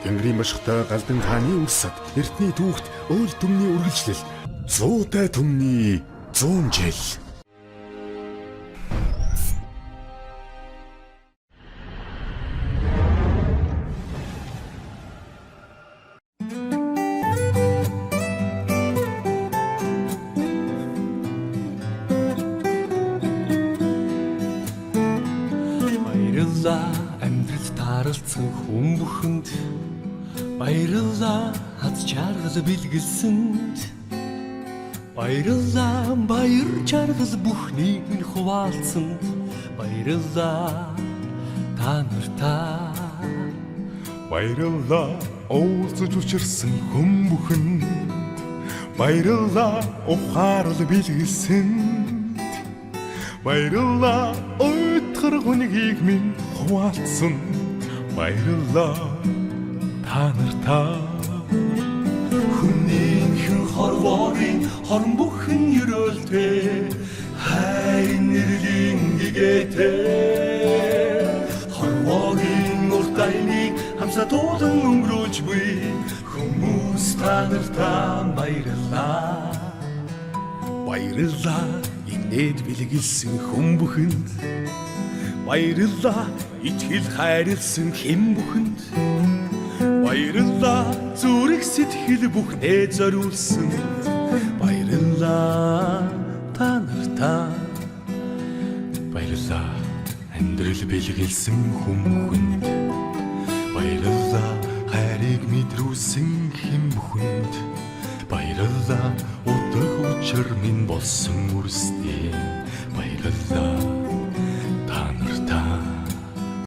Тэнгэрийн бошготой галдан хааны үрсэд эртний түүхт өөр түмний үргэлжлэл 100-тай түмний 100 жил. Баярлалаа амьдрал тааралцсан хүн бүхэнд, баярлалаа хаз чаргал бэлгэлсэнд, баярлалаа баяр чаргал бүхнийг минь хуваалцсанд, баярлалаа та нартаа. Баярлалаа уулзаж учирсан хүн бүхэнд, баярлалаа ухаарл бэлгэлсэнд, баярлалаа өйтгөр хүнгийг минь хуваалцсан, баярлалаа та нартаа. Хүнийхэн хорвоогийн хорн бүхэн ерөөлтэй, хайрын нэрлийн гэгээтэй, хорвоогийн урт айныг хамсатуулан өнгөрүүлж буй хүмүүс та нартаа баярлалаа. Баярлалаа инээд бэлгэлсэн хүн бүхэнд, баярлалаа итгэл хайрлсан хэн бүхэнд, баярлалаа зүрх сэтгэл бүхнээ зориулсан, баярлалаа та нартаа. Баярлалаа амьдрал бэлгэлсэн хүн бүхэнд, баярлалаа хайрыг мэдрүүлсэн хэн бүхэнд, баярлалаа утга учир минь болсон үрстэй.